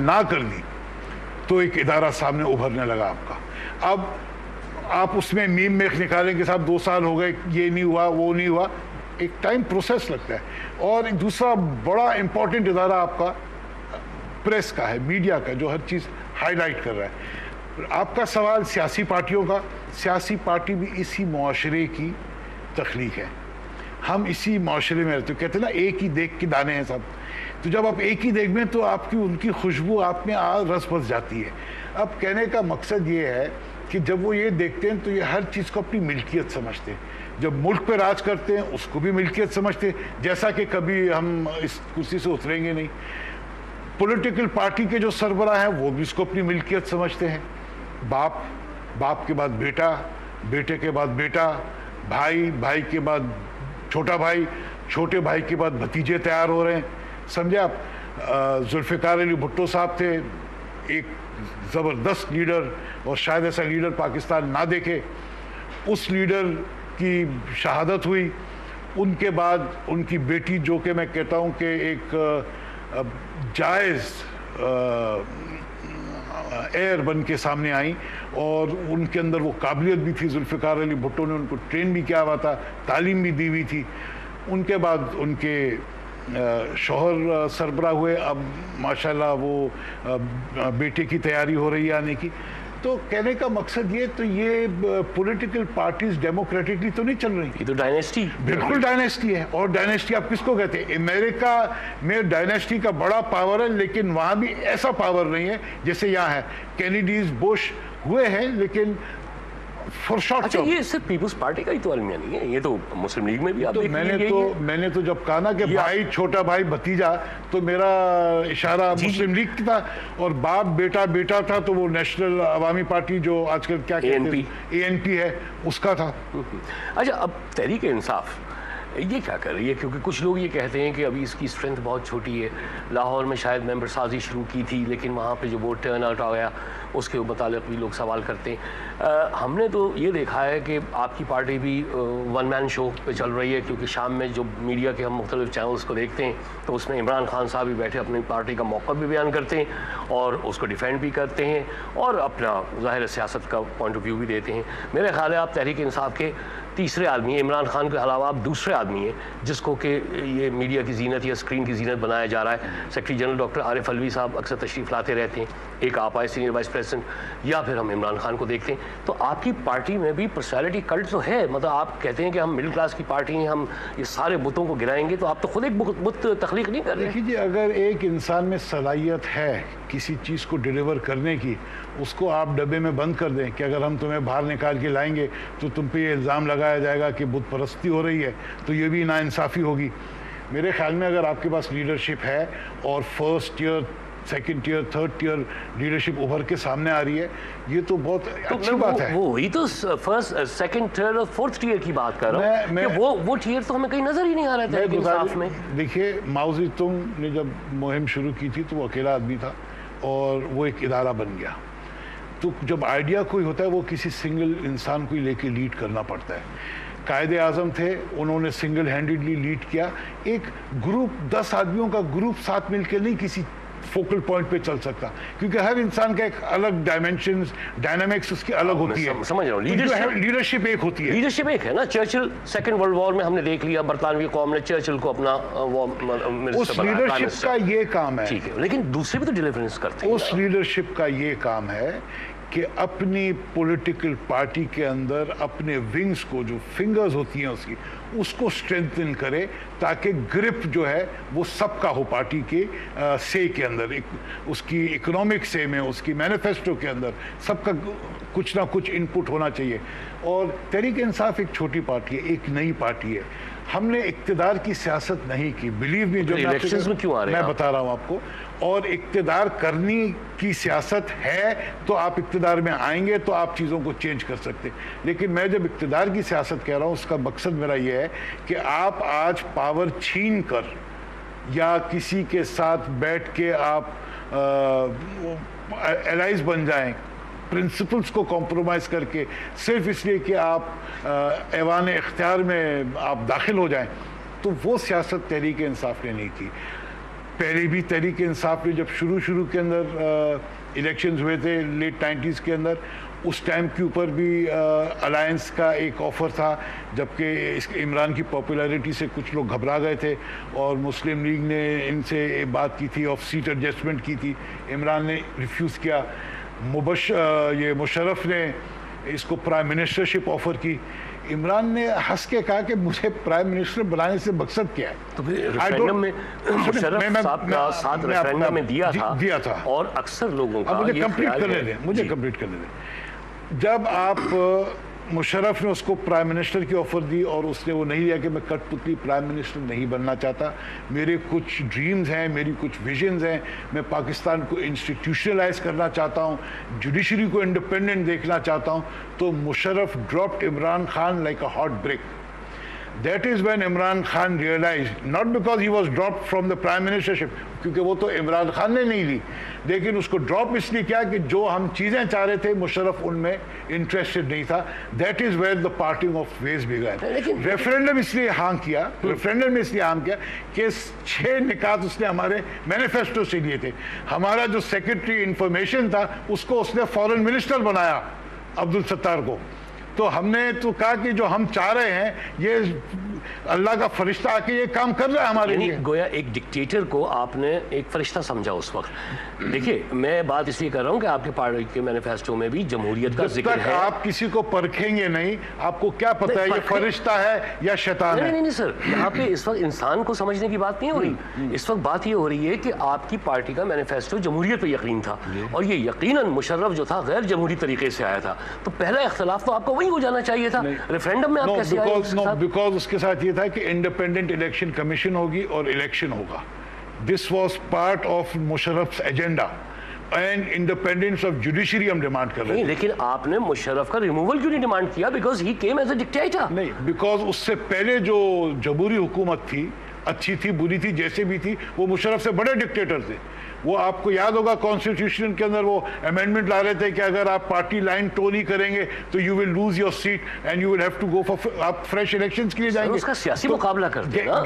ना कर दी तो एक इदारा सामने उभरने लगा आपका। अब आप उसमें मीम में निकालें कि साहब 2 साल हो गए, ये नहीं हुआ, वो नहीं हुआ, एक टाइम प्रोसेस लगता है। और दूसरा बड़ा इंपॉर्टेंट इदारा आपका प्रेस का है, मीडिया का, जो हर चीज़ हाईलाइट कर रहा है। आपका सवाल सियासी पार्टियों का, सियासी पार्टी भी इसी मुआशरे की तख्लीक है, हम इसी मुआशरे में रहते, कहते हैं ना एक ही देख के दाने हैं सब। तो जब आप एक ही देख में तो आपकी उनकी खुशबू आप में रस बस जाती है। अब कहने का मकसद ये है कि जब वो ये देखते हैं तो ये हर चीज़ को अपनी मिल्कियत समझते हैं। जब मुल्क पे राज करते हैं उसको भी मिल्कियत समझते हैं, जैसा कि कभी हम इस कुर्सी से उतरेंगे नहीं। पॉलिटिकल पार्टी के जो सरबराह हैं वो भी इसको अपनी मिल्कियत समझते हैं। बाप, बाप के बाद बेटा, बेटे के बाद बेटा, भाई, भाई के बाद छोटा भाई, छोटे भाई के बाद भतीजे तैयार हो रहे हैं। समझे आप? जुल्फ़िकार अली भुट्टो साहब थे, एक ज़बरदस्त लीडर, और शायद ऐसा लीडर पाकिस्तान ना देखे। उस लीडर की शहादत हुई, उनके बाद उनकी बेटी, जो कि मैं कहता हूँ कि एक जायज़ एयर बन के सामने आई, और उनके अंदर वो काबिलियत भी थी। जुल्फ़िकार अली भुट्टो ने उनको ट्रेन भी किया हुआ था, तालीम भी दी हुई थी। उनके बाद उनके शौहर सरबराह हुए, अब माशाल्लाह वो बेटे की तैयारी हो रही है आने की। तो कहने का मकसद ये, तो ये पॉलिटिकल पार्टीज डेमोक्रेटिकली तो नहीं चल रही, ये तो डायनेस्टी, बिल्कुल डायनेस्टी है। और डायनेस्टी आप किसको कहते हैं? अमेरिका में डायनेस्टी का बड़ा पावर है, लेकिन वहाँ भी ऐसा पावर नहीं है जैसे यहाँ है। कैनेडीज, बुश हुए हैं, लेकिन फॉर शॉर्ट। अच्छा, ये सिर्फ पीपल्स पार्टी का ही तो अलमिया नहीं है, ये तो मुस्लिम लीग में भी आप तो मैंने तो जब कहा ना कि भाई, छोटा भाई, भतीजा, तो मेरा इशारा मुस्लिम लीग की था। और बाप बेटा बेटा था तो वो नेशनल अवामी पार्टी, जो आजकल क्या कहते हैं, ANP है, उसका था। अच्छा, अब तहरीक इंसाफ ये क्या कर रही है? क्योंकि कुछ लोग ये कहते हैं कि अभी इसकी स्ट्रेंथ बहुत छोटी है। लाहौर में शायद मेंबर साजी शुरू की थी, लेकिन वहाँ पे जो वोट टर्न आउट आ गया, उसके मुतालिक भी लोग सवाल करते हैं। हमने तो ये देखा है कि आपकी पार्टी भी वन मैन शो पे चल रही है, क्योंकि शाम में जो मीडिया के हम मुख्तलिफ चैनल्स को देखते हैं तो उसमें इमरान खान साहब भी बैठे अपनी पार्टी का मौक़िफ़ भी बयान करते हैं और उसको डिफेंड भी करते हैं और अपना ज़ाहिर सियासत का पॉइंट ऑफ व्यू भी देते हैं। मेरे ख्याल है आप तहरीक इंसाफ के तीसरे आदमी हैं, इमरान खान के अलावा आप दूसरे आदमी हैं जिसको कि ये मीडिया की जीनत या स्क्रीन की जीनत बनाया जा रहा है। Secretary general doctor Arif Alvi साहब अक्सर तशरीफ़ लाते रहते हैं, एक आप आए सीनियर वाइस प्रेसिडेंट, या फिर हम इमरान खान को देखते हैं। तो आपकी पार्टी में भी पर्सनैलिटी कल्ट तो है, मतलब आप कहते हैं कि हम मिडिल क्लास की पार्टी हैं, हम ये सारे बुतों को गिराएंगे, तो आप तो खुद एक बुत तख्लीक नहीं कर रहे। देखिए, अगर एक इंसान में सलाहियत है किसी चीज़ को डिलीवर करने की, उसको आप डब्बे में बंद कर दें कि अगर हम तुम्हें बाहर निकाल के लाएंगे तो तुम पे ये इल्ज़ाम लगाया जाएगा कि बुत परस्ती हो रही है, तो ये भी नाइंसाफ़ी होगी। मेरे ख्याल में अगर आपके पास लीडरशिप है और first year, second year, third year leadership उभर के सामने आ रही है, ये तो बहुत अच्छी बात है। वही तो फर्स्ट, सेकंड, थर्ड और फोर्थ ईयर की बात कर रहा हूँ। वो ईयर तो हमें कहीं नजर ही नहीं आ रहा था इंसाफ में। देखिए, माओ ज़ेतुंग ने जब मुहिम शुरू की थी तो वो अकेला आदमी था और वो एक इदारा बन गया। तो जब आइडिया कोई होता है वो किसी सिंगल इंसान को लेके लीड करना पड़ता है। कायदे आज़म थे, उन्होंने सिंगल हैंडेडली लीड किया। एक ग्रुप, 10 आदमियों का ग्रुप साथ मिलकर नहीं किसी फोकल पॉइंट पे चल सकता, क्योंकि हर इंसान का एक अलग डायमेंशंस, डायनामिक्स उसकी अलग होती है। समझ रहा हूँ, लीडरशिप एक होती है। लीडरशिप एक है ना। चर्चिल सेकंड वर्ल्ड वॉर में हमने देख लिया, बरतानवी कौम ने चर्चिल को अपना उस लीडरशिप का ये काम है। ठीक है, लेकिन दूसरे भी तो डिलीवरेंस करते हैं। उस लीडरशिप का ये काम है कि अपनी पॉलिटिकल पार्टी के अंदर अपने विंग्स को, जो फिंगर्स होती हैं उसकी, उसको स्ट्रेंथन करे, ताकि ग्रिप जो है वो सबका हो पार्टी के से के अंदर, उसकी इकोनॉमिक से में, उसकी मैनिफेस्टो के अंदर सबका कुछ ना कुछ इनपुट होना चाहिए। और तहरीक इंसाफ एक छोटी पार्टी है, एक नई पार्टी है। हमने इक्तिदार की सियासत नहीं की, बिलीव मी। जो इलेक्शंस में क्यों आ रहे हैं, मैं बता रहा हूँ आपको। और इक्तिदार करने की सियासत है तो आप इक्तिदार में आएंगे तो आप चीज़ों को चेंज कर सकते हैं। लेकिन मैं जब इक्तिदार की सियासत कह रहा हूँ, उसका मकसद मेरा ये है कि आप आज पावर छीन कर या किसी के साथ बैठ के आप एलाइज बन जाएं, प्रिंसिपल्स को कॉम्प्रोमाइज़ करके, सिर्फ इसलिए कि आप ऐवान इख्तियार में आप दाखिल हो जाएं, तो वो सियासत तहरीक इंसाफ ने नहीं की। पहले भी तहरीक इंसाफ ने जब शुरू के अंदर इलेक्शंस हुए थे लेट 90s के अंदर, उस टाइम के ऊपर भी अलायंस का एक ऑफ़र था, जबकि इमरान की पॉपुलैरिटी से कुछ लोग घबरा गए थे और मुस्लिम लीग ने इनसे बात की थी, ऑफ सीट एडजस्टमेंट की थी। इमरान ने रिफ्यूज़ किया। ये मुशर्रफ ने इसको प्राइम मिनिस्टरशिप ऑफ़र की। इमरान ने हंस के कहा कि मुझे प्राइम मिनिस्टर बनाने से मकसद क्या है। तो फिर रेफरेंडम में मुशर्रफ साहब का साथ रेफरेंडम में दिया था और अक्सर लोगों का मुझे कंप्लीट करने दें, मुझे कंप्लीट करने दें। जब आप मुशर्रफ ने उसको प्राइम मिनिस्टर की ऑफ़र दी और उसने वो नहीं लिया कि मैं कठपुतली प्राइम मिनिस्टर नहीं बनना चाहता, मेरे कुछ ड्रीम्स हैं, मेरी कुछ विजन्स हैं, मैं पाकिस्तान को इंस्टीट्यूशनलाइज करना चाहता हूँ, जुडिशरी को इंडिपेंडेंट देखना चाहता हूँ, तो Musharraf dropped Imran Khan like a hot brick. That is when Imran Khan realized, not because he was dropped from the prime ministership, क्योंकि वो तो इमरान खान ने नहीं ली, लेकिन उसको ड्रॉप इसलिए किया कि जो हम चीज़ें चाह रहे थे मुशर्रफ उनमें इंटरेस्टेड नहीं था। That is where the parting of ways began. Referendum इसलिए हाँ किया, रेफरेंडम ने इसलिए हाँ किया कि 6 निकात उसने हमारे मैनिफेस्टो से लिए थे। हमारा जो सेक्रेटरी इंफॉर्मेशन था उसको उसने फॉरेन मिनिस्टर बनाया, अब्दुल सत्तार को। तो हमने तो कहा कि जो हम चाह रहे हैं ये अल्लाह का फरिश्ता आके ये काम कर रहा है हमारे लिए। गोया एक डिक्टेटर को आपने एक फरिश्ता समझा उस वक्त। देखिए, मैं बात इसलिए कर रहा हूँ कि आपके पार्टी के मैनिफेस्टो में भी जमहूरियत का जिक्र है। आप किसी को परखेंगे नहीं, आपको क्या पता है ये फरिश्ता है या शैतान है। नहीं सर, यहाँ पे इस वक्त इंसान को समझने की बात नहीं हो रही। इस वक्त बात ये हो रही है कि आपकी पार्टी का मैनिफेस्टो जमहूरियत पे यकीन था और ये यकीनन मुशर्रफ जो था गैर जमहूरी तरीके से आया था, तो पहला इख्तलाफ तो आपको वही हो जाना चाहिए था। रेफरेंडम में आप कैसे आए? बिकॉज उसके साथ ये था कि इंडिपेंडेंट इलेक्शन कमीशन होगी और इलेक्शन होगा। This was part of Musharraf's agenda and independence of judiciary हम डिमांड कर रहे हैं। लेकिन आपने मुशर्रफ का रिमूवल क्यों नहीं डिमांड किया? Because he came as a dictator. नहीं, बिकॉज उससे पहले जो जमहूरी हुकूमत थी, अच्छी थी बुरी थी जैसे भी थी, वो मुशर्रफ से बड़े डिक्टेटर थे। वो आपको याद होगा कॉन्स्टिट्यूशन के अंदर वो अमेंडमेंट ला रहे थे कि अगर आप पार्टी लाइन टो नहीं करेंगे तो you will lose your seat and you will have to go for, आप फ्रेश इलेक्शंस के लिए जाएंगे। उसका सियासी मुकाबला करते हैं।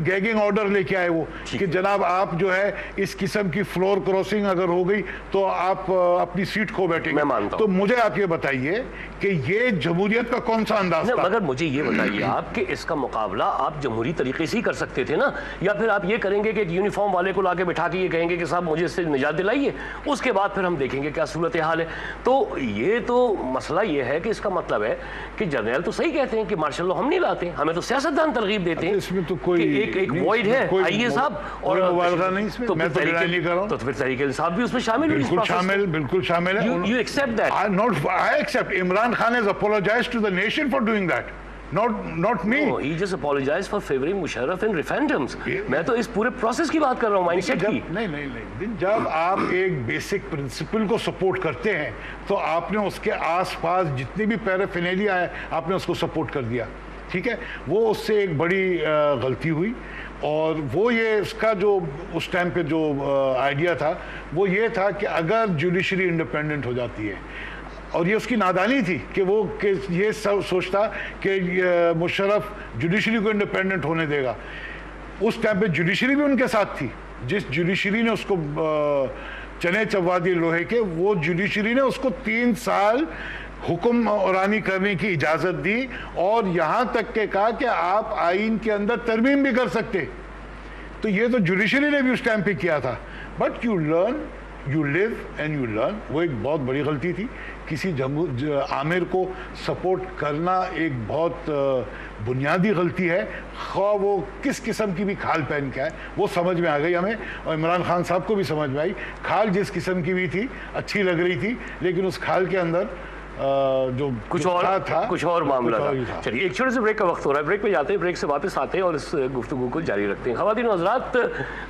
गैगिंग ऑर्डर लेके आए वो कि जनाब आप जो है इस किस्म की फ्लोर क्रॉसिंग अगर हो गई तो आप अपनी सीट खो बैठेंगे। मैं मानता हूं। तो मुझे आप ये बताइए कि ये जमहूरियत का कौन सा अंदाज था? मगर मुझे ये बताइए आप कि इसका मुकाबला आप जमहूरी तरीके से ही कर सकते थे ना, या फिर आप ये करेंगे कि एक यूनिफॉर्म वाले को लाके बिठा के ये कहेंगे कि साहब मुझे इससे निजात दिलाइए, उसके बाद फिर हम देखेंगे क्या सूरत हाल है। तो ये तो मसला ये है कि इसका मतलब है कि जर्नल तो सही कहते हैं कि मार्शल लॉ हम नहीं लाते, हमें तो सियासतदान तरगीब देते हैं। इसमें तो कोई एक वॉइड है, आइए साहब, और नहीं इसमें, तो मैं तो नहीं कर रहा हूं। तो फिर तरीके इंसाफ भी उसमें शामिल है। बिल्कुल शामिल है। You accept that? I accept. Imran Khan has apologized to the nation for doing that. Not me. No, he just apologized for favoring Musharraf in referendums. मैं तो इस पूरे प्रोसेस की बात कर रहा हूँ, माइंडसेट की। नहीं, जब आप एक बेसिक प्रिंसिपल को सपोर्ट करते हैं तो आपने उसके आसपास जितनी भी पैराफिनेलिया है आपने उसको सपोर्ट कर दिया, ठीक है। वो उससे एक बड़ी गलती हुई और वो ये उसका जो उस टाइम पे जो आइडिया था वो ये था कि अगर जुडिशरी इंडिपेंडेंट हो जाती है, और ये उसकी नादानी थी कि वो ये सोचता कि मुशर्रफ जुडिशरी को इंडिपेंडेंट होने देगा। उस टाइम पे जुडिशरी भी उनके साथ थी, जिस जुडिशरी ने उसको चने चबवा दिए लोहे के, वो जुडिशरी ने उसको 3 साल हुक्मरानी करने की इजाज़त दी और यहाँ तक के कहा कि आप आइन के अंदर तरमीम भी कर सकते। तो ये तो जुडिशरी ने भी उस टाइम पे किया था। But you learn, you live and you learn. वो एक बहुत बड़ी गलती थी। किसी आमिर को सपोर्ट करना एक बहुत बुनियादी गलती है, ख्वाह वो किस किस्म की भी खाल पहन के आए। वो समझ में आ गई हमें और इमरान खान साहब को भी समझ में आई। खाल जिस किस्म की भी थी अच्छी लग रही थी, लेकिन उस खाल के अंदर जो कुछ और मामला था। चलिए एक छोटे से ब्रेक का वक्त हो रहा है, ब्रेक पे जाते हैं, ब्रेक से वापस आते हैं और इस गुफ्तगू को जारी रखते हैं। ख़वातीन और हज़रात,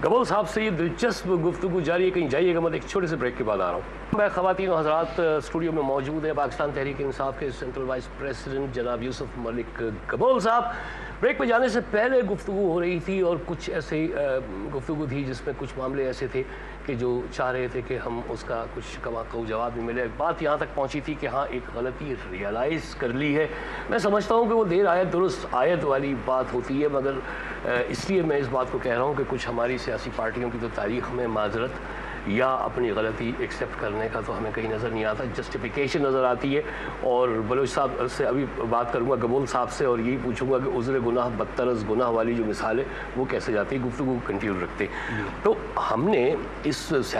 गबोल साहब से ये दिलचस्प गुफ्तगू जारी है, कहीं जाइएगा मत, एक छोटे से ब्रेक के बाद आ रहा हूँ। मैं ख़वातीन और हज़रात स्टूडियो में मौजूद है पाकिस्तान तहरीक इंसाफ के सेंट्रल वाइस प्रेसिडेंट जनाब यूसुफ मलिक गबोल साहब। ब्रेक पे जाने से पहले गुफ्तगू हो रही थी और कुछ ऐसे गुफ्तगू थी जिसमें कुछ मामले ऐसे थे कि जो चाह रहे थे कि हम उसका कुछ कमा को जवाब भी मिले। बात यहाँ तक पहुँची थी कि हाँ एक गलती रियलाइज़ कर ली है। मैं समझता हूँ कि वो देर आयत दुरुस्त आयत वाली बात होती है, मगर इसलिए मैं इस बात को कह रहा हूँ कि कुछ हमारी सियासी पार्टियों की तो तारीख़ में माजरत या अपनी गलती एक्सेप्ट करने का तो हमें कहीं नज़र नहीं आता, जस्टिफिकेशन नज़र आती है। और बलोच साहब से अभी बात करूँगा, गबूल साहब से, और यही पूछूंगा कि उज़्र गुनाह बदतरस गुनाह वाली जो मिसाल है वो कैसे जाती है, गुफ्तगू कंटिन्यू रखते। तो हमने इस सियासी